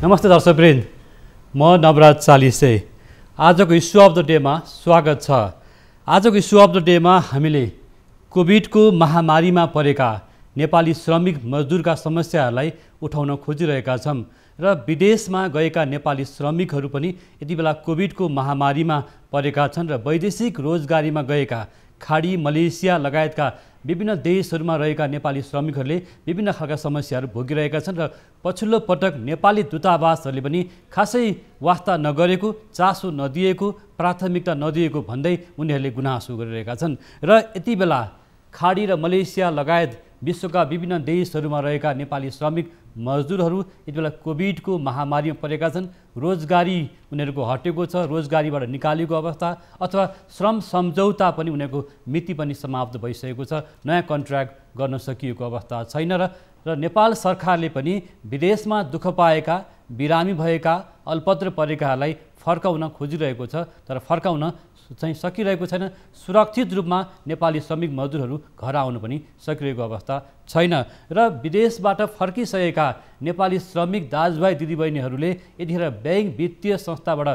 नमस्ते दर्शकवृन्द, म नवराज चालिसे आजको इस्यु अफ द डेमा स्वागत छ। आजको इस्यु अफ द डेमा हामीले कोभिडको महामारीमा परेका नेपाली श्रमिक मजदुरका समस्याहरूलाई उठाउन खोजिरहेका छौँ र विदेशमा गएका नेपाली श्रमिकहरू पनि यति बेला कोभिडको महामारीमा परेका छन् र वैदेशिक रोजगारीमा गएका खाडी, मलेसिया लगायतका विभिन्न देशहरूमा रहेका नेपाली श्रमिकहरूले विभिन्न खालका समस्याहरू भोगिरहेका छन् र पछिल्लो पटक नेपाली दूतावासहरूले पनि खासै वास्ता नगरेको, चासो नदिएको, प्राथमिकता नदिएको भन्दै उनीहरूले गुनासो गरिरहेका छन् र यति बेला खाडी र मलेसिया लगायत विश्वका विभिन्न देशहरूमा रहेका नेपाली श्रमिक मजदुरहरू यति बेला कोभिडको महामारीमा परेका छन्। रोजगारी उनीहरूको हटेको छ, रोजगारीबाट निकालेको अवस्था अथवा श्रम सम्झौता पनि उनीहरूको मिति पनि समाप्त भइसकेको छ, नयाँ कन्ट्र्याक्ट गर्न सकिएको अवस्था छैन र नेपाल सरकारले पनि विदेशमा दुःख पाएका, बिरामी भएका, अल्पत्र परेकाहरूलाई फर्काउन खोजिरहेको छ, तर फर्काउन चाहिँ सकिरहेको छैन। सुरक्षित रूपमा नेपाली श्रमिक मजदुरहरू घर आउन पनि सकिरहेको अवस्था छैन र विदेशबाट फर्किसकेका नेपाली श्रमिक दाजुभाइ दिदीबहिनीहरूले यतिखेर ब्याङ्क वित्तीय संस्थाबाट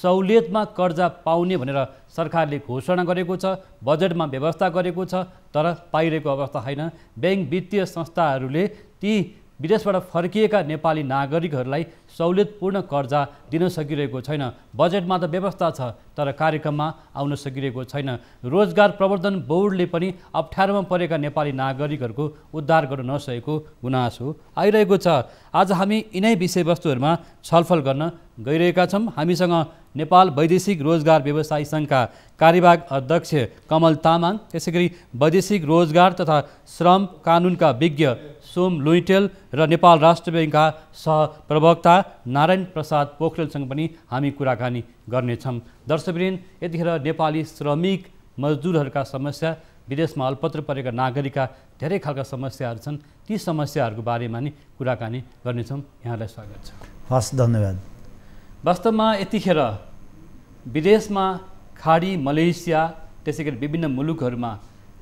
सहुलियतमा कर्जा पाउने भनेर सरकारले घोषणा गरेको छ, बजेटमा व्यवस्था गरेको छ, तर पाइरहेको अवस्था छैन। ब्याङ्क वित्तीय संस्थाहरूले ती विदेशबाट फर्किएका नेपाली नागरिकहरूलाई सहुलियतपूर्ण कर्जा दिन सकिरहेको छैन। बजेटमा त व्यवस्था छ, तर कार्यक्रममा आउन सकिरहेको छैन। रोजगार प्रवर्धन बोर्डले पनि अप्ठ्यारोमा परेका नेपाली नागरिकहरूको उद्धार गर्न नसकेको गुनासो आइरहेको छ। आज हामी यिनै विषयवस्तुहरूमा छलफल गर्न गइरहेका छौँ। हामीसँग नेपाल वैदेशिक रोजगार व्यवसायी सङ्घका कार्यवाहक अध्यक्ष कमल तामाङ, त्यसै गरी वैदेशिक रोजगार तथा श्रम कानुनका विज्ञ सोम लुइटेल र नेपाल राष्ट्र ब्याङ्कका सहप्रवक्ता नारायण प्रसाद पोखरेलसँग पनि हामी कुराकानी गर्नेछौँ। दर्शकवृन्द, यतिखेर नेपाली श्रमिक मजदुरहरूका समस्या, विदेशमा अल्पत्र परेका नागरिकका धेरै खालका समस्याहरू छन्, ती समस्याहरूको बारेमा नि कुराकानी गर्नेछौँ। यहाँलाई स्वागत छ। हस्, धन्यवाद। वास्तवमा यतिखेर विदेशमा खाडी, मलेसिया त्यसै गरी विभिन्न मुलुकहरूमा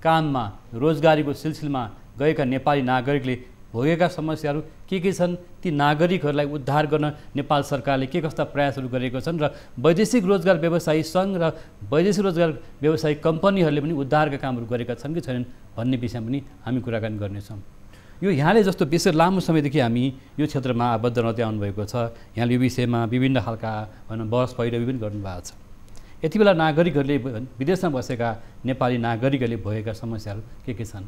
काममा, रोजगारीको सिलसिलामा गएका नेपाली नागरिकले भोगेका समस्याहरू के छन्, ती नागरिकहरूलाई उद्धार गर्न नेपाल सरकारले के कस्ता प्रयासहरू गरेका छन् र वैदेशिक रोजगार व्यवसायी सङ्घ र वैदेशिक रोजगार व्यवसायी कम्पनीहरूले पनि उद्धारका कामहरू गरेका छन् कि छैनन् भन्ने विषयमा पनि हामी कुराकानी गर्नेछौँ। यो यहाँले जस्तो विषय लामो समयदेखि हामी यो क्षेत्रमा आबद्ध रहँदै आउनुभएको छ। यहाँले यो विषयमा विभिन्न खालका बहस पैरवी पनि गर्नुभएको छ। यति बेला नागरिकहरूले, विदेशमा बसेका नेपाली नागरिकहरूले भएका समस्याहरू के छन्?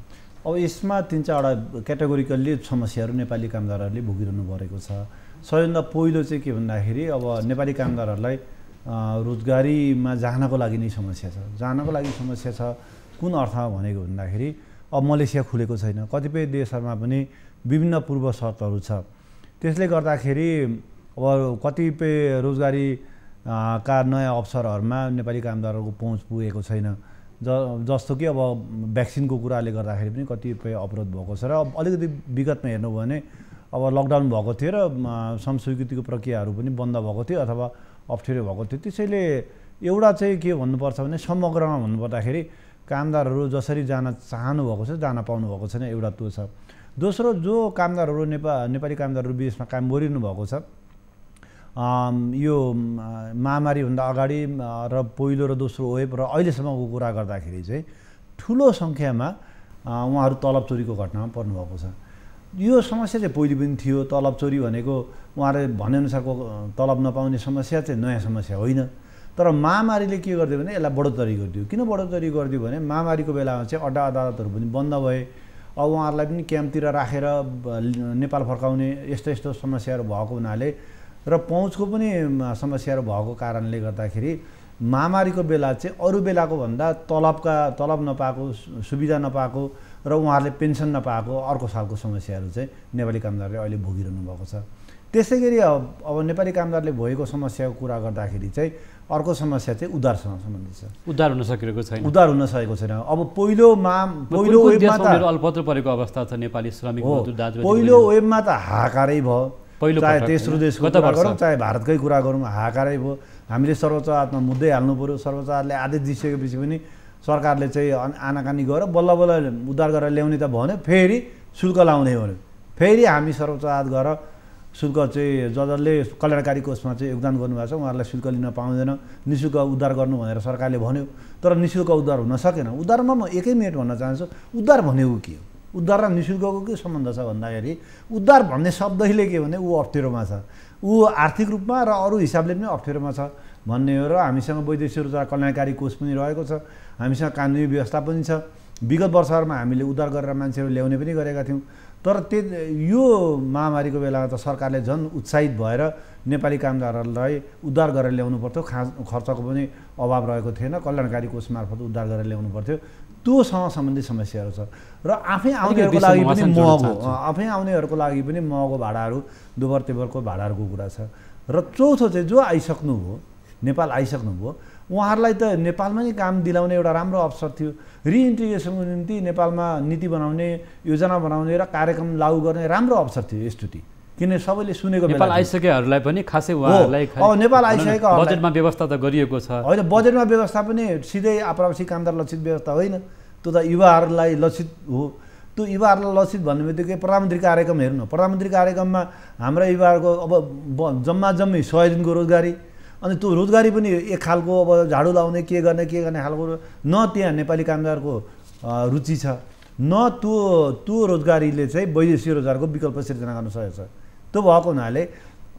अब यसमा 3-4वटा क्याटेगोरिकल्ली समस्याहरू नेपाली कामदारहरूले भोगिरहनु परेको छ। सबैभन्दा पहिलो चाहिँ के भन्दाखेरि अब नेपाली कामदारहरूलाई रोजगारीमा जानको लागि नै समस्या छ। जानको लागि समस्या छ कुन अर्थमा भनेको भन्दाखेरि अब मलेसिया खुलेको छैन, कतिपय देशहरूमा पनि विभिन्न पूर्व शर्तहरू छ। त्यसले गर्दाखेरि अब कतिपय रोजगारी का नयाँ अवसरहरूमा नेपाली कामदारहरूको पहुँच पुगेको छैन। जस्तो कि अब भ्याक्सिनको कुराले गर्दाखेरि पनि कतिपय अवरोध भएको छ र अब अलिकति विगतमा हेर्नु हो भने अब लकडाउन भएको थियो र संस्वीकृतिको प्रक्रियाहरू पनि बन्द भएको थियो अथवा अप्ठ्यारो भएको थियो। त्यसैले एउटा चाहिँ के भन्नुपर्छ भने समग्रमा भन्नुपर्दाखेरि कामदारहरू जसरी जान चाहनुभएको छ, जान पाउनुभएको छैन, एउटा त्यो छ। दोस्रो, जो कामदारहरू नेपाली कामदारहरू विदेशमा काम गरिरहनु भएको छ, यो महामारीभन्दा अगाडि र पहिलो र दोस्रो वेभ र अहिलेसम्मको कुरा गर्दाखेरि चाहिँ ठुलो सङ्ख्यामा उहाँहरू तलब चोरीको घटनामा पर्नुभएको छ। यो समस्या चाहिँ पहिले पनि थियो। तलब चोरी भनेको उहाँहरूले भनेअनुसारको तलब नपाउने समस्या चाहिँ नयाँ समस्या होइन। तर महामारीले के गरिदियो भने यसलाई बढोत्तरी गरिदियो। किन बढोत्तरी गरिदियो भने महामारीको बेलामा चाहिँ अड्डा अदालतहरू पनि बन्द भए। अब उहाँहरूलाई पनि क्याम्पतिर राखेर नेपाल फर्काउने यस्तो समस्याहरू भएको हुनाले र पहुँचको पनि समस्याहरू भएको कारणले गर्दाखेरि महामारीको बेला चाहिँ अरू बेलाको भन्दा तलब नपाएको, सुविधा नपाएको र उहाँहरूले पेन्सन नपाएको अर्को सालको समस्याहरू चाहिँ नेपाली कामदारले अहिले भोगिरहनु भएको छ। त्यसै गरी अब नेपाली कामदारले भएको समस्याको कुरा गर्दाखेरि चाहिँ अर्को समस्या चाहिँ उद्धारसँग सम्बन्धित छ। उद्धार हुन सकेको छैन। उद्धार हुन सकेको छैन। अब पहिलो वेभमा त अल्पत्र परेको अवस्था छ नेपाली श्रमिक मजदुर दाजुभाइ। पहिलो वेभमा त हाहाकारै भयो। चाहे तेस्रो देशको कुरा गरौँ, चाहे भारतकै कुरा गरौँ, हाहाकारै भयो। हामीले सर्वोच्च अदालतमा मुद्दै हाल्नु पऱ्यो। सर्वोच्च अदालतले आदेश दिइसकेपछि पनि सरकारले चाहिँ आनाकानी गरेर बल्ल बल्ल उद्धार गरेर ल्याउने त भन्यो, फेरि शुल्क लाउने भन्यो। फेरि हामी सर्वोच्च अदालत गएर शुल्क चाहिँ जसले कल्याणकारी कोषमा चाहिँ योगदान गर्नुभएको छ उहाँहरूलाई शुल्क लिन पाउँदैन, निःशुल्क उद्धार गर्नु भनेर सरकारले भन्यो, तर निःशुल्क उद्धार हुन सकेन। उद्धारमा म 1 मिनट भन्न चाहन्छु, उद्धार भनेको के हो? उद्धार र निःशुल्कको के सम्बन्ध छ भन्दाखेरि उद्धार भन्ने शब्दले के भने ऊ अप्ठ्यारोमा छ, ऊ आर्थिक रूपमा र अरू हिसाबले पनि अप्ठ्यारोमा छ भन्ने हो। र हामीसँग वैदेशिक रोजगार कल्याणकारी कोष पनि रहेको छ, हामीसँग कानुनी व्यवस्था पनि छ। विगत वर्षहरूमा हामीले उद्धार गरेर मान्छेहरू ल्याउने पनि गरेका थियौँ। तर यो महामारीको बेलामा त सरकारले झन् उत्साहित भएर नेपाली कामदारहरूलाई उद्धार गरेर ल्याउनु पर्थ्यो, खर्चको पनि अभाव रहेको थिएन, कल्याणकारी कोष मार्फत उद्धार गरेर ल्याउनु पर्थ्यो। त्योसँग सम्बन्धित समस्याहरू छ र आफै आउनेहरूको लागि पनि महँगो, आफै आउनेहरूको लागि पनि महँगो भाडाहरू, दोबर तेबरको भाडाहरूको कुरा छ। र चौथो चाहिँ जो आइसक्नुभयो, नेपाल आइसक्नुभयो, उहाँहरूलाई त नेपालमा नै काम दिलाउने एउटा राम्रो अवसर थियो। रिइन्टिग्रेसनको निम्ति नेपालमा नीति बनाउने, योजना बनाउने र कार्यक्रम लागू गर्ने राम्रो अवसर थियो यसचोटि, किन सबैले सुनेको नेपाल आइसकेहरूलाई पनि खासै उहाँहरूलाई नेपाल आइसकेको बजेटमा व्यवस्था त गरिएको छ होइन। बजेटमा व्यवस्था पनि सिधै आप्रवासी कामदार लक्षित व्यवस्था होइन, त्यो त युवाहरूलाई लक्षित हो। त्यो युवाहरूलाई लक्षित भन्ने बित्तिकै प्रधानमन्त्री कार्यक्रम हेर्नु, प्रधानमन्त्री कार्यक्रममा हाम्रा युवाहरूको अब जम्मै 100 दिनको रोजगारी, अनि त्यो रोजगारी पनि एक खालको अब झाडु लाउने के गर्ने खालको न त्यहाँ नेपाली कामदारको रुचि छ, न त्यो रोजगारीले चाहिँ वैदेशिक रोजगारको विकल्प सिर्जना गर्न सकेको छ। त्यो भएको हुनाले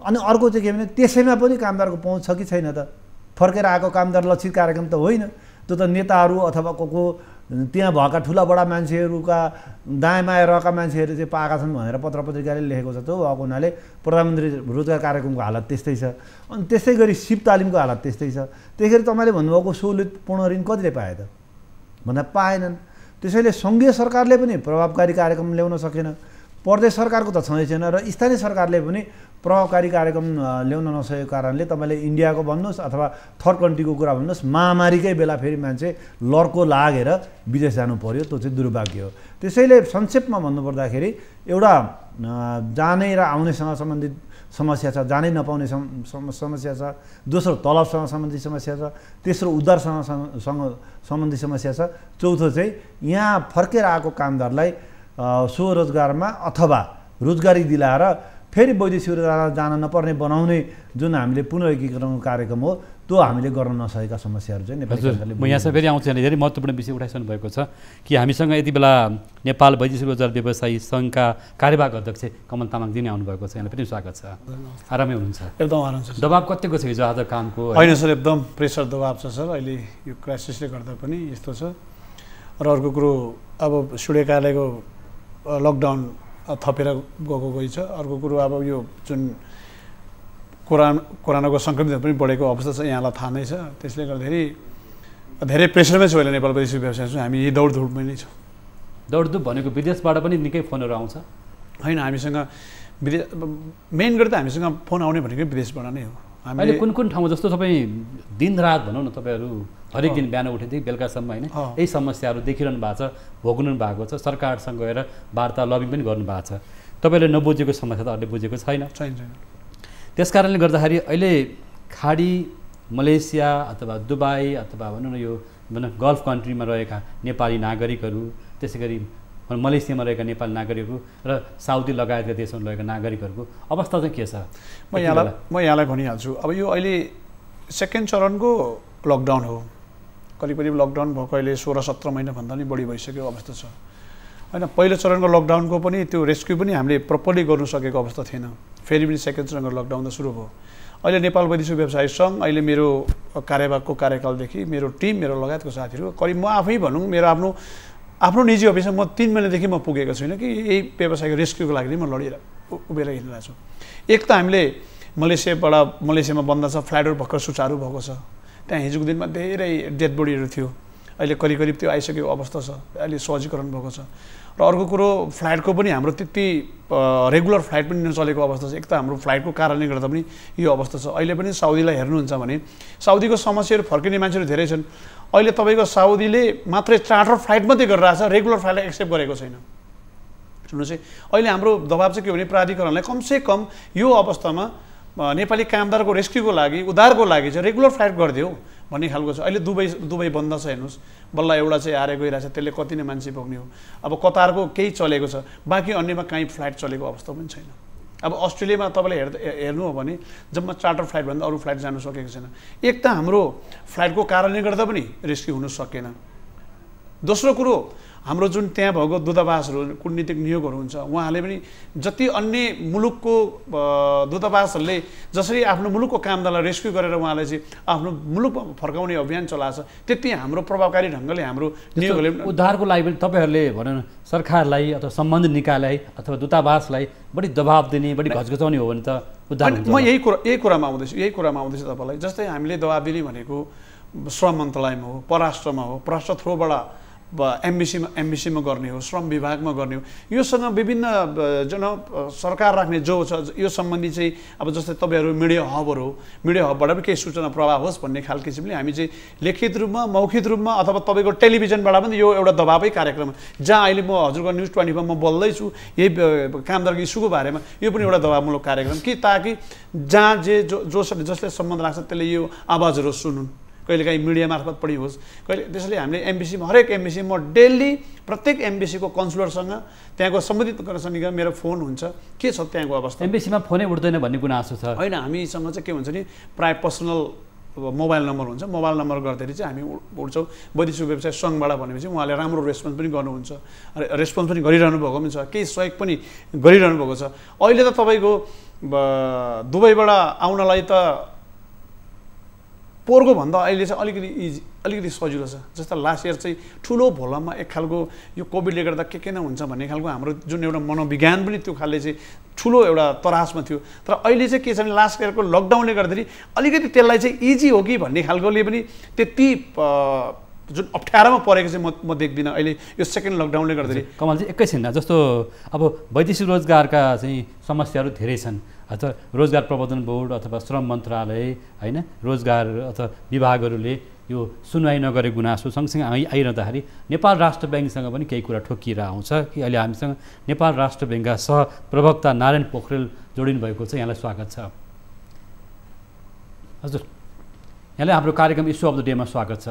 अनि अर्को चाहिँ के भने त्यसैमा पनि कामदारको पहुँच छ कि छैन त? फर्केर आएको कामदार लक्षित कार्यक्रम त होइन, त्यो त नेताहरू अथवा को त्यहाँ भएका ठुला बडा मान्छेहरूका दायाँ बायाँ रहेका मान्छेहरू चाहिँ पाएका छन् भनेर पत्र पत्रिकाले लेखेको छ। त्यो भएको हुनाले प्रधानमन्त्री रोजगार कार्यक्रमको हालत त्यस्तै छ। अनि त्यस्तै गरी सिप तालिमको हालत त्यस्तै छ। त्यसरी तपाईँले भन्नुभएको सहुलियतपूर्ण ऋण कतिले पाए त भन्दा पाएनन्। त्यसैले सङ्घीय सरकारले पनि प्रभावकारी कार्यक्रम ल्याउन सकेन, प्रदेश सरकारको त छँदै छैन, र स्थानीय सरकारले पनि प्रभावकारी कार्यक्रम ल्याउन नसकेको कारणले तपाईँले इन्डियाको भन्नुहोस् अथवा थर्ड कन्ट्रीको कुरा भन्नुहोस्, महामारीकै बेला फेरि मान्छे लड्को लागेर विदेश जानु पर्यो, त्यो चाहिँ दुर्भाग्य हो। त्यसैले संक्षेपमा भन्नुपर्दाखेरि एउटा जाने र आउनेसँग सम्बन्धित समस्या छ, जानै नपाउने समस्या छ, दोस्रो तलबसँग सम्बन्धित समस्या छ, तेस्रो उद्धारसँग सम्बन्धित समस्या छ, चौथो चाहिँ यहाँ फर्केर आएको कामदारलाई स्वरोजगारमा अथवा रोजगारी दिलाएर फेरि वैदेशिक रोजगार जान नपर्ने बनाउने जुन हामीले पुनर्एकीकरण कार्यक्रम हो त्यो हामीले गर्न नसकेका समस्याहरू चाहिँ नेपाली सरकारले। म यहाँसँग फेरि आउँछु, यहाँ धेरै महत्त्वपूर्ण विषय उठाइसक्नु भएको छ कि हामीसँग यति बेला नेपाल वैदेशिक रोजगार व्यवसायी सङ्घका कार्यवाहक अध्यक्ष कमल तामाङजी नै आउनुभएको छ। यहाँलाई पनि स्वागत छ। आरामै हुनुहुन्छ? एकदम आराम छ। दबाब कतिको छ हिजो आज कामको? होइन सर, एकदम प्रेसर दबाब छ सर। अहिले यो क्राइसिसले गर्दा पनि यस्तो छ। र अर्को कुरो अब सूर्यकालको लकडाउन थपेर गएको गई छ। अर्को कुरो अब यो जुन कोरोनाको सङ्क्रमित पनि बढेको अवस्था छ, यहाँलाई थाहा नै छ। त्यसले गर्दाखेरि धेरै प्रेसरमै छ अहिले नेपाल वैदेशिक व्यवसाय चाहिँ। हामी यही दौडधुपमै नै छौँ। दौडधुप भनेको विदेशबाट पनि निकै फोनहरू आउँछ? होइन, हामीसँग विदेश मेन गरी त हामीसँग फोन आउने भनेको विदेशबाट नै हो। अहिले कुन कुन ठाउँमा जस्तो तपाईँ दिनरात भनौँ न, तपाईँहरू हरेक दिन बिहान उठेदेखि बेलुकासम्म होइन यही समस्याहरू देखिरहनु भएको छ, भोग्नु भएको छ, सरकारसँग गएर वार्ता लबिङ पनि गर्नुभएको छ। तपाईँले नबुझेको समस्या त अहिले बुझेको छैन। त्यस कारणले गर्दाखेरि अहिले खाडी, मलेसिया अथवा दुबई अथवा भनौँ न यो गल्फ कन्ट्रीमा रहेका नेपाली नागरिकहरू, त्यसै गरी मलेसियामा रहेका नेपाली नागरिकहरू र साउदी लगायतका देशमा रहेका नागरिकहरूको अवस्था चाहिँ के छ? म यहाँलाई भनिहाल्छु। अब यो अहिले सेकेन्ड चरणको लकडाउन हो। करिब लकडाउन भएको अहिले 16-17 महिनाभन्दा पनि बढी भइसकेको अवस्था छ होइन। पहिलो चरणको लकडाउनको पनि त्यो रेस्क्यु पनि हामीले प्रपरली गर्नु सकेको अवस्था थिएन। फेरि पनि सेकेन्ड चरणको लकडाउन त सुरु भयो। अहिले नेपाल वैदेशिक व्यवसाय सङ्घ अहिले मेरो कार्यवाहकको कार्यकालदेखि मेरो टिम, मेरो लगायतको साथीहरू, करिब म आफै भनौँ मेरो आफ्नो निजी अफिसमा म 3 महिनादेखि म पुगेको छुइनँ कि यही व्यवसायको रेस्क्युको लागि नै म लडेर उभिएर हिँडिरहेको छु। एक त हामीले मलेसियामा बन्द छ, फ्लाइटहरू भर्खर सुचारू भएको छ। त्यहाँ हिजोको दिनमा धेरै डेड बडीहरू थियो, अहिले करिब त्यो आइसकेको अवस्था छ, अहिले सहजीकरण भएको छ। र अर्को कुरो फ्लाइटको पनि हाम्रो त्यति रेगुलर फ्लाइट पनि नचलेको अवस्था छ। एक त हाम्रो फ्लाइटको कारणले गर्दा पनि यो अवस्था छ। अहिले पनि साउदीलाई हेर्नुहुन्छ भने साउदीको समस्याहरू फर्किने मान्छेहरू धेरै छन्। अहिले तपाईँको साउदीले मात्रै चार्टर फ्लाइट मात्रै गरिरहेछ, रेगुलर फ्लाइटलाई एक्सेप्ट गरेको छैन। सुन्नुहोस् है, अहिले हाम्रो दबाब चाहिँ के भने प्राधिकरणलाई कमसेकम यो अवस्थामा नेपाली कामदारको रेस्क्युको लागि, उद्धारको लागि चाहिँ रेगुलर फ्लाइट गरिदियो भन्ने खालको छ। अहिले दुबई बन्द छ, हेर्नुहोस् बल्ल एउटा चाहिँ आएर गइरहेछ, त्यसले कति नै मान्छे पुग्ने हो। अब कतारको केही चलेको छ, बाँकी अन्यमा कहीँ फ्लाइट चलेको अवस्था पनि छैन। अब अस्ट्रेलियामा तपाईँले हेर्नु हो भने जम्मा चार्टर फ्लाइटभन्दा अरू फ्लाइट जानु सकेको छैन। एक त हाम्रो फ्लाइटको कारणले गर्दा पनि रेस्क्यु हुन सकेन। दोस्रो कुरो हाम्रो जुन त्यहाँ भएको दूतावासहरू कूटनीतिक नियोगहरू हुन्छ उहाँहरूले पनि जति अन्य मुलुकको दूतावासहरूले जसरी आफ्नो मुलुकको कामदारलाई रेस्क्यु गरेर उहाँले चाहिँ आफ्नो मुलुकमा फर्काउने अभियान चलाएको छ त्यति हाम्रो प्रभावकारी ढङ्गले हाम्रो नियोगहरूले उद्धारको लागि पनि तपाईँहरूले भनौँ न सरकारलाई अथवा सम्बन्धित निकायलाई अथवा दूतावासलाई बढी दबाब दिने बढी घचघचाउने हो भने त उद्धार हुन्छ। म यही कुरामा आउँदैछु तपाईँलाई। जस्तै हामीले दबाब दिने भनेको श्रम मन्त्रालयमा हो, परराष्ट्रमा हो, परराष्ट्र थ्रोबाट एमबिसीमा गर्ने हो, श्रम विभागमा गर्ने हो। योसँग विभिन्न सरकार राख्ने जो छ यो सम्बन्धी चाहिँ अब जस्तै तपाईँहरू मिडिया हबबाट पनि केही सूचना प्रवाह होस् भन्ने खालको किसिमले हामी चाहिँ लिखित रूपमा मौखिक रूपमा अथवा तपाईँको टेलिभिजनबाट पनि यो एउटा दबावै कार्यक्रम जहाँ अहिले म हजुरको न्युज 24 मा म बोल्दैछु यही कामदारको इस्युको बारेमा यो पनि एउटा दबावमूलक कार्यक्रम कि ताकि जहाँ जसले सम्बन्ध राख्छ त्यसले यो आवाजहरू सुनुन्, कहिलेकाहीँ मिडिया मार्फत पनि होस् कहिले। त्यसैले हामीले एमबिसीमा हरेक एमबिसीमा म डेली प्रत्येक एमबिसीको कन्सुलरसँग त्यहाँको सम्बन्धित कर्मचारीसँग मेरो फोन हुन्छ के छ त्यहाँको अवस्था। एमबिसीमा फोनै उठ्दैन भन्ने गुनासो छ होइन, हामीसँग चाहिँ के हुन्छ नि प्राय पर्सनल मोबाइल नम्बर हुन्छ। मोबाइल नम्बर गर्दाखेरि चाहिँ हामी उठ्छौँ वैदेशिक व्यवसाय सङ्घबाट भनेपछि उहाँले राम्रो रेस्पोन्स पनि गर्नुहुन्छ, रेस्पोन्स पनि गरिरहनु भएको पनि छ, केही सहयोग पनि गरिरहनु भएको छ। अहिले त तपाईँको दुबईबाट आउनलाई त पोहोरको भन्दा अहिले चाहिँ अलिकति सजिलो छ। जस्तो लास्ट इयर चाहिँ ठुलो भोलममा एक खालको यो कोभिडले गर्दा के न हुन्छ भन्ने खालको हाम्रो जुन एउटा मनोविज्ञान पनि त्यो खालले चाहिँ ठुलो एउटा तरासमा थियो। तर अहिले चाहिँ के छ भने लास्ट इयरको लकडाउनले गर्दाखेरि अलिकति त्यसलाई चाहिँ इजी हो कि भन्ने खालकोले पनि त्यति जुन अप्ठ्यारोमा परेको चाहिँ म देख्दिनँ अहिले यो सेकेन्ड लकडाउनले गर्दाखेरि। कमल चाहिँ एकैछिन जस्तो अब वैदेशिक रोजगारका चाहिँ समस्याहरू धेरै छन्, अथवा रोजगार प्रबन्धन बोर्ड अथवा श्रम मन्त्रालय होइन रोजगार अथवा विभागहरूले यो सुनवाई नगरेको गुनासो सँगसँगै आइरहँदाखेरि नेपाल राष्ट्र ब्याङ्कसँग पनि केही कुरा ठोकिएर आउँछ कि अहिले हामीसँग नेपाल राष्ट्र ब्याङ्कका सहप्रवक्ता नारायण पोखरेल जोडिनु भएको छ। यहाँलाई स्वागत छ। हजुर, यहाँलाई हाम्रो कार्यक्रम इस्यु अफ द डेमा स्वागत छ।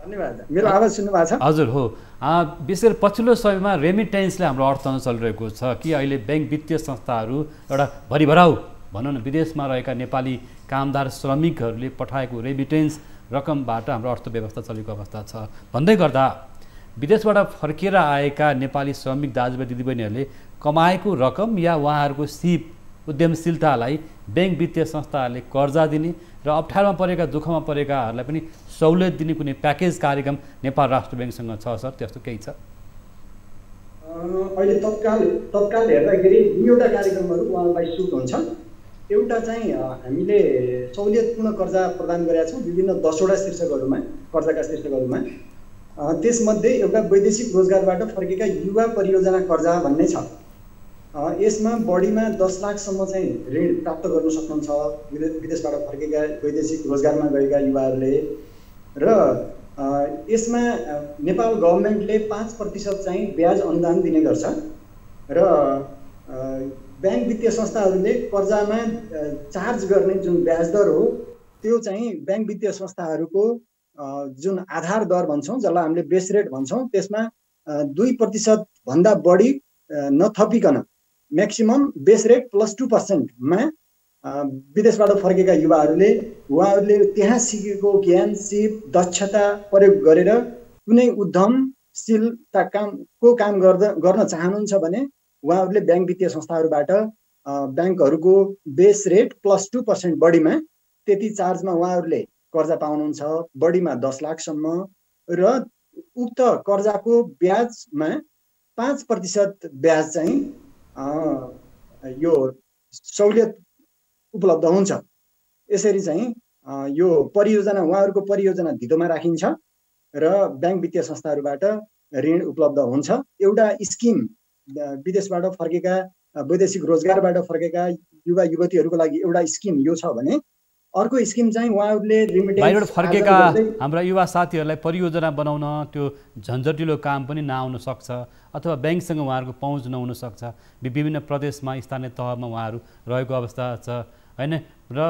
धन्यवाद। मेरो आवाज सुन्नु भएको छ? हजुर हो। विशेष गरी पछिल्लो समयमा रेमिटेन्सले हाम्रो अर्थतन्त्र चलिरहेको छ कि अहिले ब्याङ्क वित्तीय संस्थाहरू एउटा भरिभराउ भनौँ न विदेशमा रहेका नेपाली कामदार श्रमिकहरूले पठाएको रेमिटेन्स रकमबाट हाम्रो अर्थव्यवस्था चलेको अवस्था छ भन्दै गर्दा विदेशबाट फर्किएर आएका नेपाली श्रमिक दाजुभाइ दिदीबहिनीहरूले कमाएको रकम या उहाँहरूको सिप उद्यमशीलतालाई ब्याङ्क वित्तीय संस्थाहरूले कर्जा दिने र अप्ठ्यारोमा परेका दुःखमा परेकाहरूलाई पनि सहुलियत दिने कुनै प्याकेज कार्यक्रम नेपाल राष्ट्र ब्याङ्कसँग छ सर, त्यस्तो केही छ? अहिले तत्काल हेर्दाखेरि दुईवटा कार्यक्रमहरू उहाँलाई सुट हुन्छ। एउटा चाहिँ हामीले सहुलियतपूर्ण कर्जा प्रदान गरेका छौँ विभिन्न 10वटा शीर्षकहरूमा, कर्जाका शीर्षकहरूमा। त्यसमध्ये एउटा वैदेशिक रोजगारबाट फर्केका युवा परियोजना कर्जा भन्ने छ। यसमा बढीमा 10 लाखसम्म चाहिँ ऋण प्राप्त गर्न सक्नुहुन्छ विदेशबाट फर्केका वैदेशिक रोजगारमा गएका युवाहरूले। र यसमा नेपाल गभर्मेन्टले 5% चाहिँ ब्याज अनुदान दिने गर्छ र ब्याङ्क वित्तीय संस्थाहरूले कर्जामा चार्ज गर्ने जुन ब्याज दर हो त्यो चाहिँ ब्याङ्क वित्तीय संस्थाहरूको जुन आधार दर भन्छौँ जसलाई हामीले बेस रेट भन्छौँ त्यसमा 2% भन्दा बढी नथपिकन म्याक्सिमम बेस रेट +2% मा विदेशबाट फर्केका युवाहरूले उहाँहरूले त्यहाँ सिकेको ज्ञान सिप दक्षता प्रयोग गरेर कुनै उद्यमशीलता काम गर्न चाहनुहुन्छ भने उहाँहरूले ब्याङ्क वित्तीय संस्थाहरूबाट ब्याङ्कहरूको बेस रेट +2% बढीमा त्यति चार्जमा उहाँहरूले कर्जा पाउनुहुन्छ, बढीमा 10 लाखसम्म। र उक्त कर्जाको ब्याजमा 5% ब्याज चाहिँ यो सहुलियत उपलब्ध हुन्छ। यसरी चाहिँ यो परियोजना उहाँहरूको परियोजना धितोमा राखिन्छ र ब्याङ्क वित्तीय संस्थाहरूबाट ऋण उपलब्ध हुन्छ। एउटा स्किम विदेशबाट फर्केका वैदेशिक रोजगारबाट फर्केका युवा युवतीहरूको लागि एउटा स्किम यो छ भने अर्को स्किम चाहिँ उहाँहरूले बाहिरबाट फर्केका हाम्रा युवा साथीहरूलाई परियोजना बनाउन त्यो झन्झटिलो काम पनि नआउन सक्छ अथवा ब्याङ्कसँग उहाँहरूको पहुँच नहुन सक्छ। विभिन्न प्रदेशमा स्थानीय तहमा उहाँहरू रहेको अवस्था छ होइन र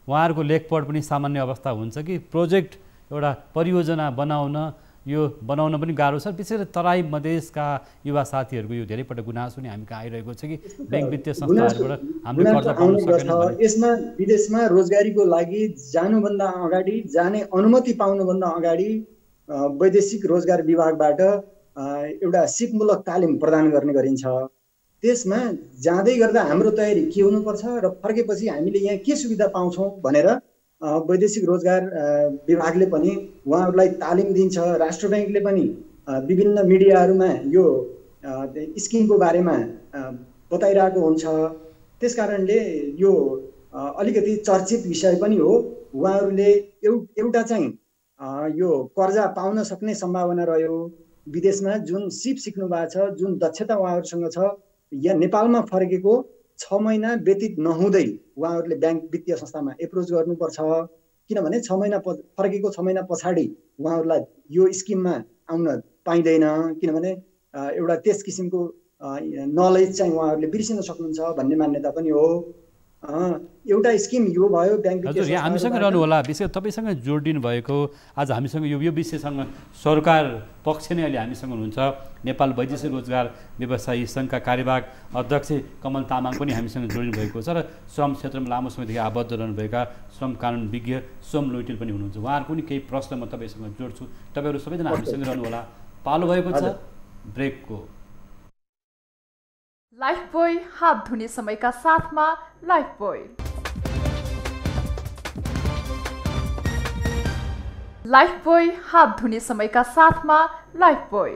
उहाँहरूको लेखपढ पनि सामान्य अवस्था हुन्छ कि प्रोजेक्ट एउटा परियोजना बनाउन यो बनाउन पनि गाह्रो छ। विशेष गरी तराई मधेसका युवा साथीहरूको यो धेरैपटक गुनासो नि हामी कहाँ आइरहेको छ कि ब्याङ्क वित्तीय संस्थाहरूबाट हामीले कर्जा पाउन सकेनौँ। यसमा विदेशमा रोजगारीको लागि जानुभन्दा अगाडि, जाने अनुमति पाउनुभन्दा अगाडि वैदेशिक रोजगार विभागबाट एउटा सिपमूलक तालिम प्रदान गर्ने गरिन्छ। त्यसमा जाँदै गर्दा हाम्रो तयारी के हुनुपर्छ र फर्केपछि हामीले यहाँ के सुविधा पाउँछौँ भनेर वैदेशिक रोजगार विभागले पनि उहाँहरूलाई तालिम दिन्छ। राष्ट्र ब्याङ्कले पनि विभिन्न मिडियाहरूमा यो स्किमको बारेमा बताइरहेको हुन्छ। त्यस कारणले यो अलिकति चर्चित विषय पनि हो। उहाँहरूले एउटा चाहिँ यो कर्जा पाउन सक्ने सम्भावना रह्यो। विदेशमा जुन सिप सिक्नु भएको छ, जुन दक्षता उहाँहरूसँग छ, यहाँ नेपालमा फर्केको 6 महिना व्यतीत नहुँदै उहाँहरूले ब्याङ्क वित्तीय संस्थामा एप्रोच गर्नुपर्छ। किनभने 6 महिना फर्केको 6 महिना पछाडि उहाँहरूलाई यो स्किममा आउन पाइँदैन। किनभने एउटा त्यस किसिमको नलेज चाहिँ उहाँहरूले बिर्सिन सक्नुहुन्छ भन्ने मान्यता पनि हो। एउटा स्किम यो भयो ब्याङ्क हजुर। यहाँ हामीसँग रहनु होला, विशेष तपाईँसँग जोडिनु भएको। आज हामीसँग यो विषयसँग सरकार पक्ष नै अहिले हामीसँग हुनुहुन्छ। नेपाल वैदेशिक रोजगार व्यवसायी सङ्घका कार्यवाहक अध्यक्ष कमल तामाङ पनि हामीसँग जोडिनु भएको छ र श्रम क्षेत्रमा लामो समयदेखि आबद्ध रहनुभएका श्रम कानुन विज्ञ सोम लुइटेल पनि हुनुहुन्छ। उहाँहरूको पनि केही प्रश्न म तपाईँसँग जोड्छु। तपाईँहरू सबैजना हामीसँग रहनु होला। पालो भएको छ ब्रेकको। लाइफबोय हात धुने समयका साथमा लाइफबोय। लाइफबोय हात धुने समयका साथमा लाइफबोय।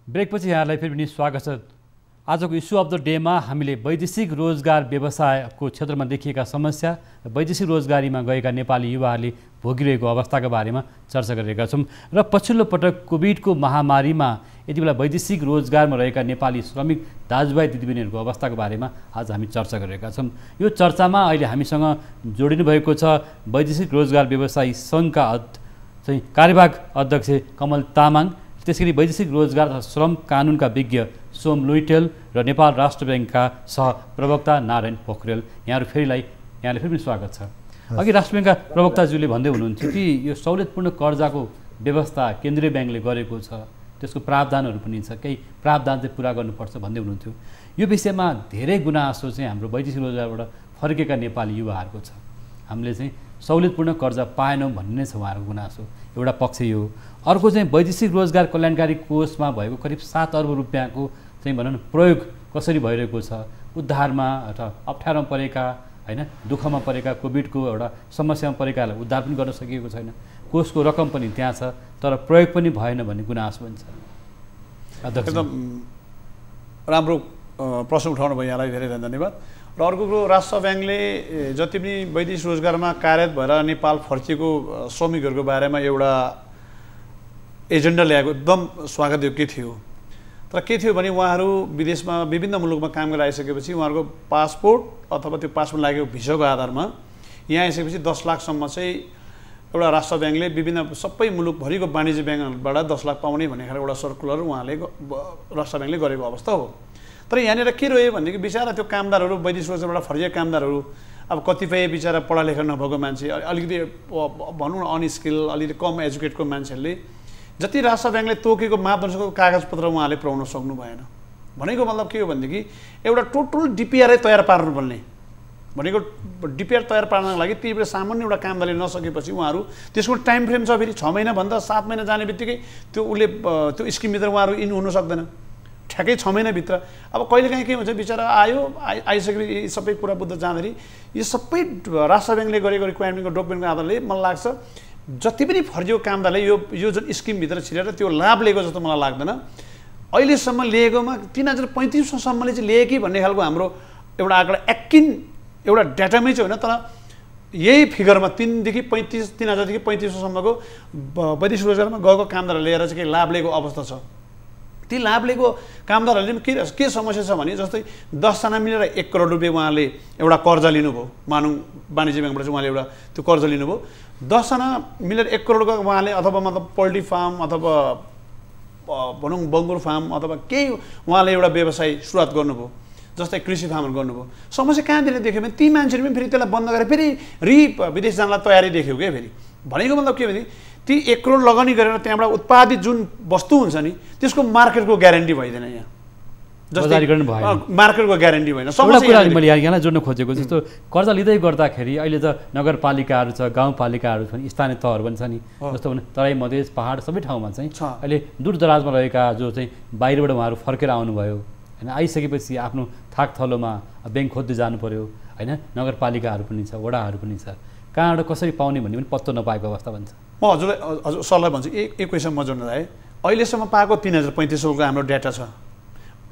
ब्रेकपछि यहाँलाई फेरि पनि स्वागत छ। आजको इस्यु अफ द डेमा हामीले वैदेशिक रोजगार व्यवसायको क्षेत्रमा देखिएका समस्या र वैदेशिक रोजगारीमा गएका नेपाली युवाहरूले भोगिरहेको अवस्थाका बारेमा चर्चा गरिरहेका छौँ। र पछिल्लो पटक कोभिडको महामारीमा यति बेला वैदेशिक रोजगारमा रहेका नेपाली श्रमिक दाजुभाइ दिदीबहिनीहरूको अवस्थाको बारेमा आज हामी चर्चा गरिरहेका छौँ। यो चर्चामा अहिले हामीसँग जोडिनु भएको छ वैदेशिक रोजगार व्यवसायी सङ्घका चाहिँ कार्यवाहक अध्यक्ष कमल तामाङ, त्यसरी वैदेशिक रोजगार तथा श्रम कानुनका विज्ञ सोम लुइटेल र नेपाल राष्ट्र ब्याङ्कका सहप्रवक्ता नारायण पोखरेल। यहाँले फेरि पनि स्वागत छ। अघि राष्ट्र ब्याङ्कका प्रवक्ताज्यूले भन्दै हुनुहुन्थ्यो कि यो सहुलियतपूर्ण कर्जाको व्यवस्था केन्द्रीय ब्याङ्कले गरेको छ, त्यसको प्रावधानहरू पनि छ, केही प्रावधान चाहिँ पुरा गर्नुपर्छ भन्दै हुनुहुन्थ्यो। यो विषयमा धेरै गुनासो चाहिँ हाम्रो वैदेशिक रोजगारबाट फर्केका नेपाली युवाहरूको छ। हामीले चाहिँ सहुलियतपूर्ण कर्जा पाएनौँ भन्ने नै छ उहाँहरूको गुनासो। एउटा पक्ष यो। अर्को चाहिँ वैदेशिक रोजगार कल्याणकारी कोषमा भएको करिब 7 अर्ब रुपियाँको चाहिँ भनौँ न प्रयोग कसरी भइरहेको छ उद्धारमा अथवा अप्ठ्यारोमा परेका हैन, दुःखमा परेका, कोभिडको एउटा समस्यामा परेकालाई उद्धार पनि गर्न सकिएको छैन। कोषको रकम पनि त्यहाँ छ तर प्रयोग पनि भएन भन्ने गुनासो पनि छ। एकदम राम्रो प्रश्न उठाउनु भयो, यहाँलाई धेरै धेरै धन्यवाद। र अर्को कुरो, राष्ट्र ब्याङ्कले जति पनि वैदेशिक रोजगारमा कार्यरत भएर नेपाल फर्किएको श्रमिकहरूको बारेमा एउटा एजेन्डा ल्याएको एकदम स्वागतयोग्य थियो। तर के थियो भने उहाँहरू विदेशमा विभिन्न मुलुकमा काम गरेर आइसकेपछि उहाँहरूको पासपोर्ट अथवा त्यो पासपोर्ट लागेको भिसाको आधारमा यहाँ आइसकेपछि 10 लाखसम्म चाहिँ एउटा राष्ट्र ब्याङ्कले विभिन्न सबै मुलुकभरिको वाणिज्य ब्याङ्कबाट 10 लाख पाउने भन्ने खालको एउटा सर्कुलर उहाँले राष्ट्र ब्याङ्कले गरेको अवस्था हो। तर यहाँनिर के रह्यो भनेदेखि बिचरा त्यो कामदारहरू वैदेशिक रोजगारबाट फर्किएका कामदारहरू, अब कतिपय बिचरा पढालेखा नभएको मान्छे, अलिकति भनौँ न अनस्किल, अलिकति कम एजुकेटको मान्छेहरूले जति राष्ट्र ब्याङ्कले तोकेको मापदण्डको कागजपत्र उहाँले पुऱ्याउन सक्नु भएन। भनेको मतलब के हो भनेदेखि एउटा टोटल डिपिआरै तयार पार्नुपर्ने भनेको डिपिआर तयार पार्नको लागि त्यही बेला सामान्य एउटा कामदारले नसकेपछि उहाँहरू त्यसको टाइम फ्रेम छ फेरि 6 महिनाभन्दा 7 महिना जाने बित्तिकै त्यो उसले त्यो स्किमभित्र उहाँहरू इन हुनु सक्दैन, ठ्याक्कै 6 महिनाभित्र। अब कहिलेकाहीँ के हुन्छ बिचरा आइसकेपछि सबै कुरा बुझ्दा जाँदाखेरि यो सबै राष्ट्र ब्याङ्कले गरेको रिक्वायरमेन्टको डकुमेन्टको आधारले मलाई लाग्छ जति पनि फर्जियो कामदारले यो जुन स्किमभित्र छिरेर त्यो लाभ लिएको जस्तो मलाई लाग्दैन। अहिलेसम्म लिएकोमा 3035सम्मले चाहिँ लिए कि भन्ने खालको हाम्रो एउटा आँकडा एक्किन एउटा डाटामै चाहिँ होइन, तर यही फिगरमा 3000देखि 3500सम्मको वैदेशिक रोजगारमा गएको कामदारहरू लिएर चाहिँ केही लाभ लिएको अवस्था छ। ती लाभ लिएको कामदारहरूले के समस्या छ भने जस्तै 10 जना मिलेर 1 करोड रुपियाँ उहाँले एउटा कर्जा लिनुभयो, मानौँ वाणिज्य ब्याङ्कबाट चाहिँ उहाँले एउटा त्यो कर्जा लिनुभयो। 10 जना मिलेर 1 करोडको उहाँले अथवा मतलब पोल्ट्री फार्म अथवा भनौँ बङ्गुर फार्म अथवा केही उहाँले एउटा व्यवसाय सुरुवात गर्नुभयो। जस्तै कृषि फार्मर गर्नुभयो समस्या कहाँतिर देख्यो भने ती मान्छेले पनि फेरि त्यसलाई बन्द गरेर फेरि विदेश जानलाई तयारी देख्यो क्या फेरि भनेको मतलब के भने ती 1 करोड लगानी गरेर त्यहाँबाट उत्पादित जुन वस्तु हुन्छ नि त्यसको मार्केटको ग्यारेन्टी भइदैन यहाँ बजारीकरण भएन मार्केटको ग्यारेन्टी भएन एउटा कुरा मैले यहाँलाई जोड्न खोजेको जस्तो कर्जा लिँदै गर्दाखेरि अहिले त नगरपालिकाहरू छ गाउँपालिकाहरू छन् स्थानीय तहहरू पनि छ नि जस्तो भने तराई मधेस पहाड सबै ठाउँमा चाहिँ अहिले दूरदराजमा रहेका जो चाहिँ बाहिरबाट उहाँहरू फर्केर आउनुभयो होइन आइसकेपछि आफ्नो थाक थलोमा ब्याङ्क खोज्दै जानु पर्यो होइन नगरपालिकाहरू पनि छ वडाहरू पनि छ कहाँबाट कसरी पाउने भन्ने पनि पत्तो नपाएको अवस्था भन्छ म हजुरलाई हजुर सरलाई भन्छु एक क्वेसन म जोड्न चाहे अहिलेसम्म पाएको 3500को हाम्रो डाटा छ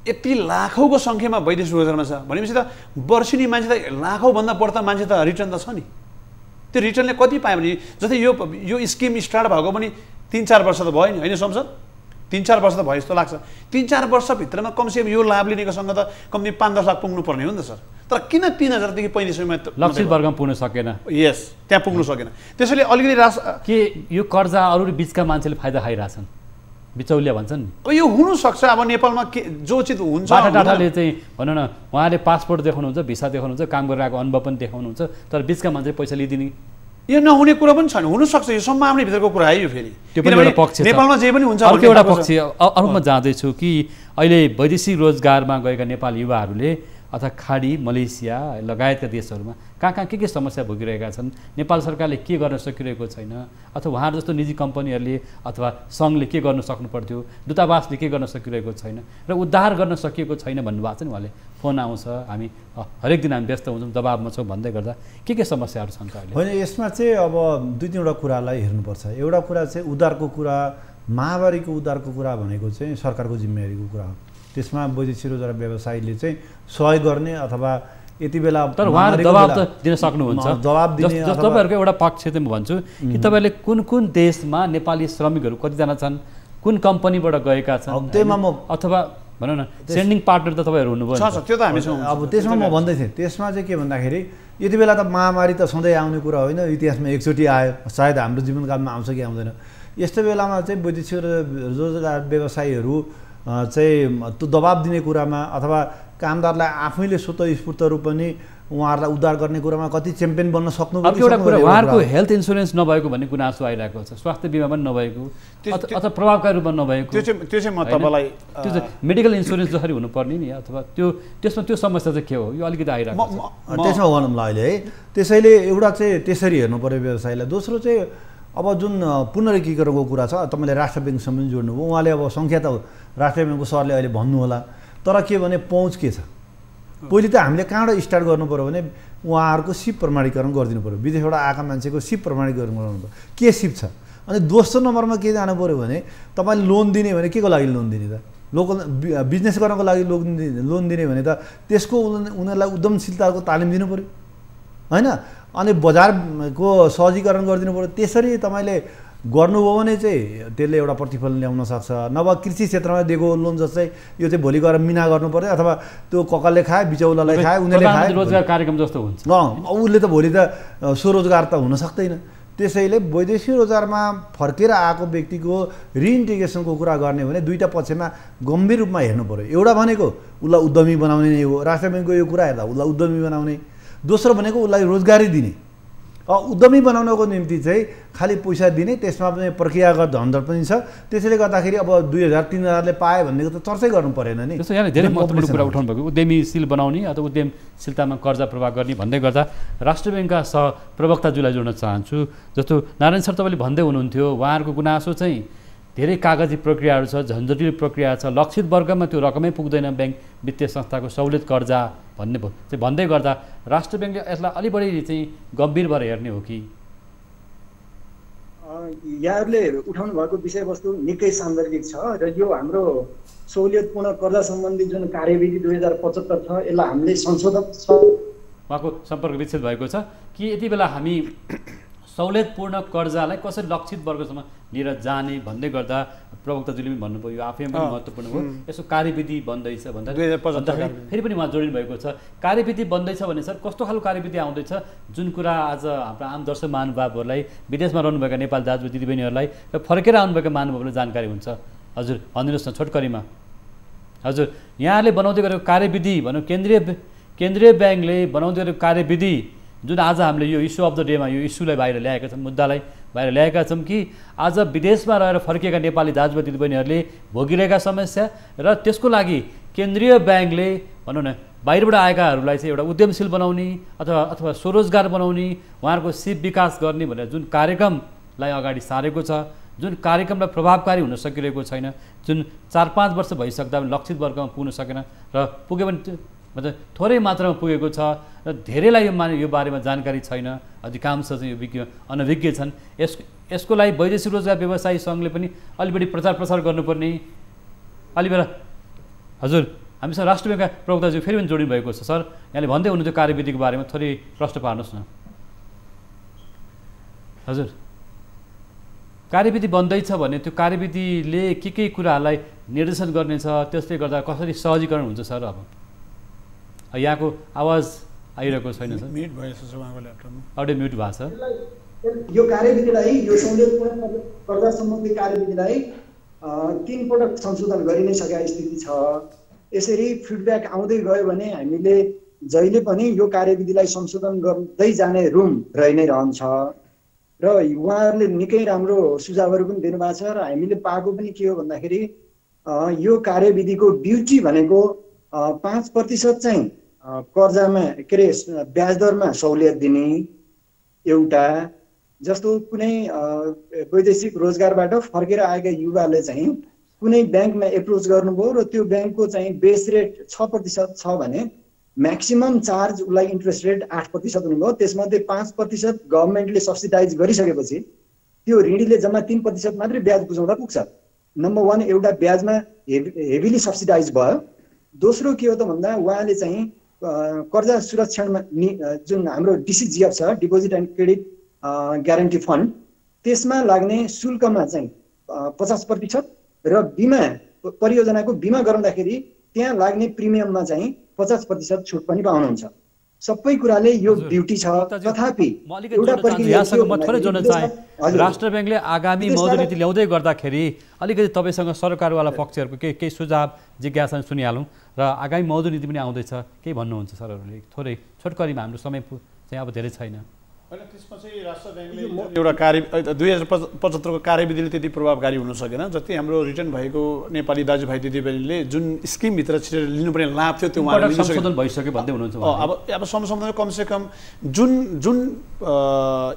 यति लाखौँको सङ्ख्यामा वैदेशिक रोजगारमा छ भनेपछि त वर्षिनी मान्छे त लाखौँभन्दा बढ्ता मान्छे त रिटर्न त छ नि त्यो रिटर्नले कति पायो भने जस्तै यो स्किम स्टार्ट भएको पनि 3-4 वर्ष त भयो नि होइन संसद 3-4 वर्ष त भयो जस्तो लाग्छ 3-4 वर्षभित्रमा कमसेकम यो लाभ लिनेकोसँग त कम्ती 5-10 लाख पुग्नु पर्ने हो नि त सर तर किन 3000 देखि 3500 लक्षित वर्गमा पुग्न सकेन यस त्यहाँ पुग्नु सकेन त्यसैले अलिकति के यो कर्जा अरू बिचका मान्छेले फाइदा खाइरहेछन् बिचौलिया भन्छन् नि अब यो हुनसक्छ अब नेपालमा के जो चिज हुन्छ बाटाटाले चाहिँ भनौँ न उहाँले पासपोर्ट देखाउनुहुन्छ भिसा देखाउनुहुन्छ काम गरिरहेको अनुभव पनि देखाउनुहुन्छ तर बिचका मान्छे पैसा लिदिने यो नहुने कुरा पनि छैन हुनसक्छ यो सम्भावना भित्रको कुरा है यो फेरि त्यो पनि एउटा पक्ष छ नेपालमा जे पनि हुन्छ अर्को एउटा पक्ष अरूमा जाँदैछु कि अहिले वैदेशिक रोजगारमा गएका नेपाली युवाहरूले अथवा खाडी मलेसिया लगायतका देशहरूमा कहाँ के समस्या भोगिरहेका छन् नेपाल सरकारले के गर्न सकिरहेको छैन अथवा उहाँहरू जस्तो निजी कम्पनीहरूले अथवा सङ्घले के गर्न सक्नु पर्थ्यो दूतावासले के गर्न सकिरहेको छैन र उद्धार गर्न सकिएको छैन भन्नुभएको छ नि उहाँले फोन आउँछ हामी हरेक दिन हामी व्यस्त हुन्छौँ दबाबमा छौँ भन्दै गर्दा के समस्याहरू छन् त अहिले होइन यसमा चाहिँ अब 2-3वटा कुरालाई हेर्नुपर्छ एउटा कुरा चाहिँ उद्धारको कुरा महामारीको उद्धारको कुरा भनेको चाहिँ सरकारको जिम्मेवारीको कुरा हो त्यसमा वैदेशिक रोजगार व्यवसायीले चाहिँ सहयोग गर्ने अथवा यति बेला तर उहाँहरू दबाब त दिन सक्नुहुन्छ दबाब दिने तपाईँहरूको एउटा पक्ष चाहिँ म भन्छु कि तपाईँहरूले कुन देशमा नेपाली श्रमिकहरू कतिजना छन् कुन कम्पनीबाट गएका छन् त्यसमा म अथवा भनौँ न सेन्डिङ पार्टनर त तपाईँहरू हुनुभयो त्यो त हामीसँग अब त्यसमा म भन्दै थिएँ त्यसमा चाहिँ के भन्दाखेरि यति बेला त महामारी त सधैँ आउने कुरा होइन इतिहासमा एकचोटि आयो सायद हाम्रो जीवनकालमा आउँछ कि आउँदैन यस्तो बेलामा चाहिँ वैदेशिक रोजगार व्यवसायीहरू चाहिँ त्यो दबाब दिने कुरामा अथवा कामदारलाई आफैले स्वतस्फूर्त रूप पनि उहाँहरूलाई उद्धार गर्ने कुरामा कति च्याम्पियन बन्न सक्नु एउटा कुरा उहाँहरूको हेल्थ इन्सुरेन्स नभएको भन्ने गुनासो आइरहेको छ स्वास्थ्य बिमा पनि नभएको अथवा प्रभावकारी रूपमा नभएको त्यो चाहिँ म तपाईँलाई त्यो चाहिँ मेडिकल इन्सुरेन्स जसरी हुनुपर्ने नि अथवा त्यसमा त्यो समस्या चाहिँ के हो यो अलिकति आइरहेको छ त्यसमा भनौँला अहिले है त्यसैले एउटा चाहिँ त्यसरी हेर्नु पर्यो व्यवसायलाई दोस्रो चाहिँ अब जुन पुनरीकरणको कुरा छ तपाईँले राष्ट्र ब्याङ्कसँग पनि जोड्नुभयो उहाँले अब सङ्ख्या त राष्ट्र ब्याङ्कको सरले अहिले भन्नु होला तर के भने पहुँच के छ पहिले त हामीले कहाँबाट स्टार्ट गर्नु पऱ्यो भने उहाँहरूको सिप प्रमाणीकरण गरिदिनु पऱ्यो विदेशबाट आएका मान्छेको सिप प्रमाणीकरण गराउनु पऱ्यो के सिप छ अनि दोस्रो नम्बरमा के जानु पऱ्यो भने तपाईँले लोन दिने भने के को लागि लोन दिने त लोकल बिजनेस गर्नको लागि लोन दिने भने त त्यसको उनीहरूलाई उद्यमशीलताको तालिम दिनु पऱ्यो होइन अनि बजारको सहजीकरण गरिदिनु पऱ्यो त्यसरी तपाईँले गर्नुभयो भने चाहिँ त्यसले एउटा प्रतिफलन ल्याउन सक्छ नभए कृषि क्षेत्रमा दिएको लोन जस्तै यो चाहिँ भोलि गएर मिना गर्नु पर्यो अथवा त्यो ककलले खाए बिचौलालाई खाए उनीहरूले खाए रोजगार कार्यक्रम जस्तो हुन्छ उसले त भोलि त स्वरोजगार त हुन सक्दैन त्यसैले वैदेशिक रोजगारमा फर्केर आएको व्यक्तिको रिइन्टिग्रेसनको कुरा गर्ने भने दुईटा पक्षमा गम्भीर रूपमा हेर्नु पर्यो एउटा भनेको उसलाई उद्यमी बनाउने नै हो राष्ट्र ब्याङ्कको यो कुरा हेर्दा उसलाई उद्यमी बनाउने दोस्रो भनेको उसलाई रोजगारी दिने उद्यमी बनाउनको निम्ति चाहिँ खालि पैसा दिने त्यसमा पनि प्रक्रियागत झन्झट पनि छ त्यसैले गर्दाखेरि अब 2000-3000ले पाए भन्नेको त चर्चै गर्नु परेन नि जस्तो यहाँले धेरै महत्त्वपूर्ण कुरा उठाउनु भएको उद्यमीशील बनाउने अथवा उद्यमशीलतामा कर्जा प्रवाह गर्ने भन्दै गर्दा राष्ट्र ब्याङ्कका प्रवक्ताज्यूलाई जोड्न चाहन्छु जस्तो नारायण सर तपाईँले भन्दै हुनुहुन्थ्यो उहाँहरूको गुनासो चाहिँ धेरै कागजी प्रक्रियाहरू छ झन्झटिलो प्रक्रिया छ लक्षित वर्गमा त्यो रकमै पुग्दैन ब्याङ्क वित्तीय संस्थाको सहुलियत कर्जा भन्ने चाहिँ भन्दै गर्दा राष्ट्र ब्याङ्कले यसलाई अलि बढी चाहिँ गम्भीर भएर हेर्ने हो कि यहाँहरूले उठाउनु भएको विषयवस्तु निकै सान्दर्भिक छ र यो हाम्रो सहुलियतपूर्ण कर्जा सम्बन्धी जुन कार्यविधि 2075 छ यसलाई हामीले संशोधन उहाँको सम्पर्क विच्छेद भएको छ कि यति बेला हामी सहुलियतपूर्ण कर्जालाई कसरी लक्षित वर्गसम्म लिएर जाने भन्दै गर्दा प्रवक्ताजीले पनि भन्नुभयो यो आफैमा पनि महत्त्वपूर्ण हो यसो कार्यविधि बन्दैछ भन्दा फेरि पनि उहाँ जोडिनु भएको छ कार्यविधि बन्दैछ भने सर कस्तो खालको कार्यविधि आउँदैछ जुन कुरा आज हाम्रो आम दर्शक महानुभावहरूलाई विदेशमा रहनुभएका नेपाल दाजुभाइ दिदीबहिनीहरूलाई र फर्केर आउनुभएका महानुभावहरूलाई जानकारी हुन्छ हजुर भनिदिनुहोस् न छोटकरीमा हजुर, यहाँले बनाउँदै गरेको कार्यविधि भनौँ केन्द्रीय ब्याङ्कले बनाउँदै गरेको कार्यविधि जुन आज हामीले यो इस्यु अफ द डेमा यो इस्युलाई बाहिर ल्याएका छौँ, मुद्दालाई बाहिर ल्याएका छौँ कि आज विदेशमा रहेर फर्किएका नेपाली दाजुभाइ दिदीबहिनीहरूले भोगिरहेका समस्या र त्यसको लागि केन्द्रीय ब्याङ्कले भनौँ न बाहिरबाट आएकाहरूलाई चाहिँ एउटा उद्यमशील बनाउने अथवा स्वरोजगार बनाउने, उहाँहरूको सिप विकास गर्ने भनेर जुन कार्यक्रमलाई अगाडि सारेको छ, जुन कार्यक्रमलाई प्रभावकारी हुन सकिरहेको छैन, जुन 4-5 वर्ष भइसक्दा पनि लक्षित वर्गमा पुग्न सकेन र पुगे पनि मतलब थोरै मात्रामा पुगेको छ र धेरैलाई यो बारेमा जानकारी छैन। अधिकांश चाहिँ यो अनभिज्ञ छन्। यसको लागि वैदेशिक रोजगार व्यवसायी सङ्घले पनि अलि बढी प्रचार प्रसार गर्नुपर्ने। अलि बेला हजुर हामीसँग राष्ट्र ब्याङ्कका प्रवक्ताज्यू फेरि पनि जोडिनु भएको छ। सर, यहाँले भन्दै हुनुहुन्थ्यो कार्यविधिको बारेमा, थोरै प्रश्न पार्नुहोस् न। हजुर, कार्यविधि बन्दैछ भने त्यो कार्यविधिले के कुराहरूलाई निर्देशन गर्नेछ, त्यसले गर्दा कसरी सहजीकरण हुन्छ सर? अब यहाँको आवाज आइरहेको छैन सर, म्युट भएछ उहाँको ल्यापटपमा, अडियो म्युट भएको छ। यो कार्यविधिलाई, यो सहुलियतपूर्ण कर्जा सम्बन्धी कार्यविधिलाई 3 पटक संशोधन गरि नै सकेका स्थिति छ। यसरी फिडब्याक आउँदै गयो भने हामीले जहिले पनि यो कार्यविधिलाई संशोधन गर्दै जाने रुम रहि नै रहन्छ र उहाँहरूले निकै राम्रो सुझावहरू पनि दिनुभएको छ र हामीले पाएको पनि के हो भन्दाखेरि यो कार्यविधिको ड्युटी भनेको 5% चाहिँ कर्जामा के अरे ब्याज दरमा सहुलियत दिने एउटा, जस्तो कुनै वैदेशिक रोजगारबाट फर्केर आएका युवाले चाहिँ कुनै ब्याङ्कमा एप्रोच गर्नुभयो र त्यो ब्याङ्कको चाहिँ बेस रेट 6% छ भने म्याक्सिमम चार्ज उसलाई इन्ट्रेस्ट रेट 8% हुनुभयो। त्यसमध्ये 5% गभर्मेन्टले सब्सिडाइज गरिसकेपछि त्यो ऋणीले जम्मा 3% मात्रै ब्याज बुझाउँदा पुग्छ। नम्बर 1 एउटा ब्याजमा हेभिली सब्सिडाइज भयो। दोस्रो के हो त भन्दा उहाँले चाहिँ कर्जा सुरक्षणमा जुन हाम्रो डिसिजिएफ छ, deposit and credit guarantee fund, त्यसमा लाग्ने शुल्कमा चाहिँ 50% र बिमा परियोजनाको बिमा गराउँदाखेरि त्यहाँ लाग्ने प्रिमियममा चाहिँ 50% छुट पनि पाउनुहुन्छ। सबै कुराले यो ड्युटी छ। तथापि यहाँसँग म थोरै जोड्न चाहे, राष्ट्र ब्याङ्कले आगामी मौद्रिक नीति ल्याउँदै गर्दाखेरि अलिकति तपाईँसँग सरकारवाला पक्षहरूको केही सुझाव जिज्ञासा सुनिहालौँ र आगामी मौद्रिक नीति पनि आउँदैछ, केही भन्नुहुन्छ सरहरूले? थोरै छोटकरीमा, हाम्रो समय चाहिँ अब धेरै छैन। होइन, त्यसमा चाहिँ राष्ट्र ब्याङ्कले एउटा 2075 को कार्यविधिले त्यति प्रभावकारी हुन सकेन जति हाम्रो रिटर्न भएको नेपाली दाजुभाइ दिदीबहिनीले जुन स्किमभित्र छिरेर लिनुपर्ने लाभ थियो त्यो उहाँले संशोधन भइसक्यो भन्दै हुनुहुन्छ। अब संशोधन कमसेकम जुन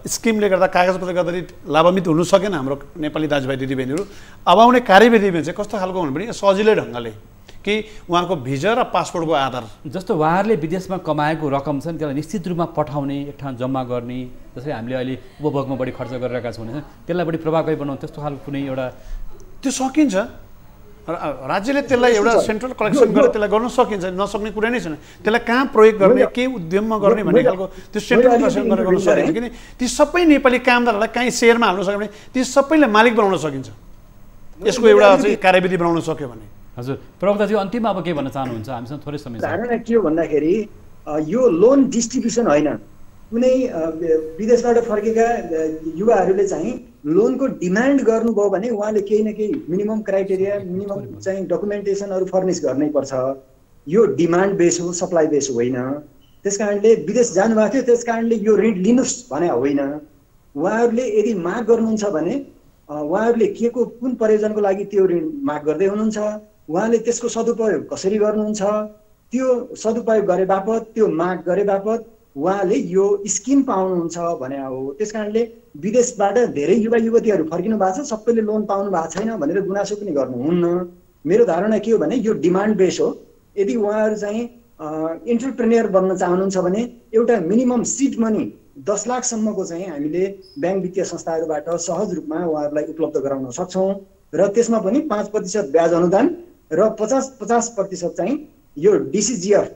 स्किमले गर्दा कागजपत्र गर्दाखेरि लाभान्वित हुन सकेन हाम्रो नेपाली दाजुभाइ दिदीबहिनीहरू, अब आउने कार्यविधिमा चाहिँ कस्तो खालको हुनु पनि सजिलै ढङ्गले कि उहाँको भिजा र पासपोर्टको आधार, जस्तो उहाँहरूले विदेशमा कमाएको रकम छ नि त्यसलाई निश्चित रूपमा पठाउने, एक ठाउँ जम्मा गर्ने, जसरी हामीले अहिले उपभोगमा बढी खर्च गरिरहेका छौँ भने त्यसलाई बढी प्रभावकारी बनाउने त्यस्तो खालको कुनै एउटा त्यो सकिन्छ। राज्यले त्यसलाई एउटा सेन्ट्रल कलेक्सन गरेर त्यसलाई गर्न सकिन्छ, नसक्ने कुरा नै छैन। त्यसलाई कहाँ प्रयोग गर्ने, के उद्यममा गर्ने भन्ने खालको त्यो सेन्ट्रल कलेक्सन गरेर गर्न सकिन्छ। किन ती सबै नेपाली कामदारहरूलाई काहीँ सेयरमा हाल्न सक्यो भने ती सबैलाई मालिक बनाउन सकिन्छ, यसको एउटा चाहिँ कार्यविधि बनाउन सक्यो भने। हजुर, प्रवक्ताजी अन्तिममा अब के भन्न चाहनुहुन्छ? हामीसँग थोरै समय छ। धारणा के हो भन्दाखेरि यो लोन डिस्ट्रिब्युसन होइन, कुनै विदेशबाट फर्केका युवाहरूले चाहिँ लोनको डिमान्ड गर्नुभयो भने उहाँले केही न केही मिनिमम क्राइटेरिया, मिनिमम चाहिँ डकुमेन्टेसनहरू फर्निस गर्नै पर्छ। यो डिमान्ड बेस हो, सप्लाई बेस होइन। त्यस कारणले विदेश जानुभएको थियो, त्यस कारणले यो ऋण लिनुहोस् भने होइन। उहाँहरूले यदि माग गर्नुहुन्छ भने उहाँहरूले के को कुन प्रयोजनको लागि त्यो ऋण माग गर्दै हुनुहुन्छ, उहाँले त्यसको सदुपयोग कसरी गर्नुहुन्छ, त्यो सदुपयोग गरे बापत, त्यो माग गरे बापत उहाँले यो स्किम पाउनुहुन्छ भने हो। त्यस कारणले विदेशबाट धेरै युवा युवतीहरू फर्किनु भएको छ, सबैले लोन पाउनु भएको छैन भनेर गुनासो पनि गर्नुहुन्न। मेरो धारणा के हो भने यो डिमान्ड बेस हो। यदि उहाँहरू चाहिँ इन्टरप्रेनियर बन्न चाहनुहुन्छ भने एउटा मिनिमम सिड मनी 10 लाखसम्मको चाहिँ हामीले ब्याङ्क वित्तीय संस्थाहरूबाट सहज रूपमा उहाँहरूलाई उपलब्ध गराउन सक्छौँ र त्यसमा पनि 5% ब्याज अनुदान र 50% चाहिँ यो डिसिजिएफ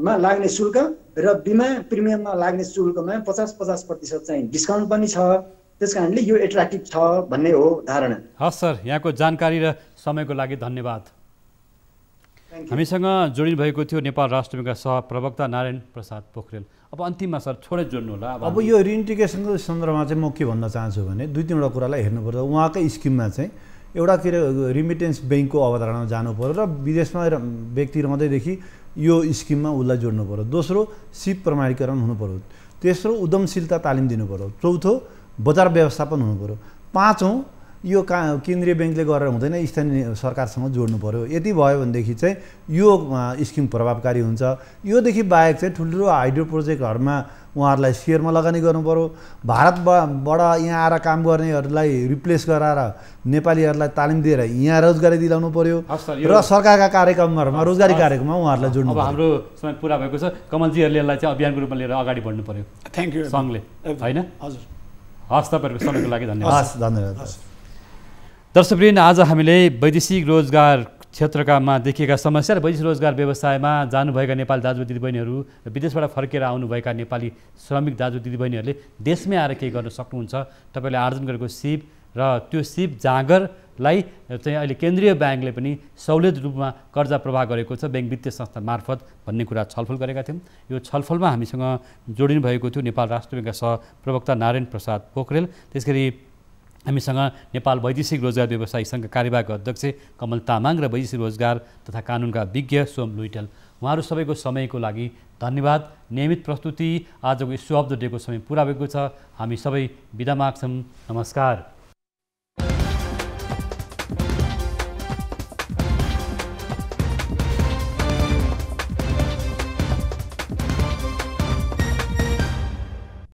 मा लाग्ने शुल्क र बिमा प्रिमियममा लाग्ने शुल्कमा 50% चाहिँ डिस्काउन्ट पनि छ। त्यस कारणले यो एट्र्याक्टिभ छ भन्ने हो धारणा। हस् सर, यहाँको जानकारी र समयको लागि धन्यवाद। हामीसँग जोडिनु भएको थियो नेपाल राष्ट्र ब्याङ्कका सहप्रवक्ता नारायण प्रसाद पोखरेल। अब अन्तिममा सर थोरै जोड्नु होला। अब यो रिन्टिकेसनको सन्दर्भमा चाहिँ म के भन्न चाहन्छु भने 2-3 वटा कुरालाई हेर्नुपर्छ। उहाँकै स्किममा चाहिँ एउटा के अरे रिमिटेन्स ब्याङ्कको अवधारणामा जानु पर्यो र विदेशमा व्यक्ति रहँदैदेखि यो स्किममा उसलाई जोड्नु पर्यो। दोस्रो सिप प्रमाणीकरण हुनु पर्यो। तेस्रो उद्यमशीलता तालिम दिनु पर्यो। चौथो बजार व्यवस्थापन हुनु पर्यो। पाँचौँ यो केन्द्रीय ब्याङ्कले गरेर हुँदैन, स्थानीय सरकारसँग जोड्नु पर्यो। यति भयो भनेदेखि चाहिँ यो स्किम प्रभावकारी हुन्छ। योदेखि बाहेक चाहिँ ठुल्ठुलो हाइड्रो प्रोजेक्टहरूमा उहाँहरूलाई सेयरमा लगानी गर्नु पर्यो। भारतबाट यहाँ आएर काम गर्नेहरूलाई रिप्लेस गराएर नेपालीहरूलाई तालिम दिएर यहाँ रोजगारी दिलाउनु पर्यो र सरकारका कार्यक्रमहरूमा रोजगारी कार्यक्रममा उहाँहरूलाई जोड्नु पर्यो। अब हाम्रो समय पुरा भएको छ। कमलजीहरूले यसलाई चाहिँ अभियानको रूपमा लिएर अगाडि बढ्नु पर्यो। थ्याङ्क यू सङ्घले, होइन? हजुर, हस्, तपाईँहरूको समयको लागि धन्यवाद। हस्, धन्यवाद। दर्शकवृन्द, आज हामीले वैदेशिक रोजगार क्षेत्रकामा देखिएका समस्या र वैदेशिक रोजगार व्यवसायमा जानुभएका नेपाली दाजु दिदीबहिनीहरू र विदेशबाट फर्केर आउनुभएका नेपाली श्रमिक दाजु दिदीबहिनीहरूले देशमै आएर केही गर्न सक्नुहुन्छ। तपाईँले आर्जन गरेको सिप र त्यो सिप जाँगरलाई चाहिँ अहिले केन्द्रीय ब्याङ्कले पनि सहुलियत रूपमा कर्जा प्रवाह गरेको छ ब्याङ्क वित्तीय संस्था मार्फत भन्ने कुरा छलफल गरेका थियौँ। यो छलफलमा हामीसँग जोडिनु भएको थियो नेपाल राष्ट्र ब्याङ्कका सहप्रवक्ता नारायण प्रसाद पोखरेल, त्यसगरी हामीसँग नेपाल वैदेशिक रोजगार व्यवसायी सङ्घ कार्यवाहक अध्यक्ष कमल तामाङ र वैदेशिक रोजगार तथा कानुनका विज्ञ सोम लुइटेल। उहाँहरू सबैको समयको लागि धन्यवाद। नियमित प्रस्तुति आजको इस्यु अफ द डेको समय पुरा भएको छ। हामी सबै बिदा माग्छौँ। नमस्कार।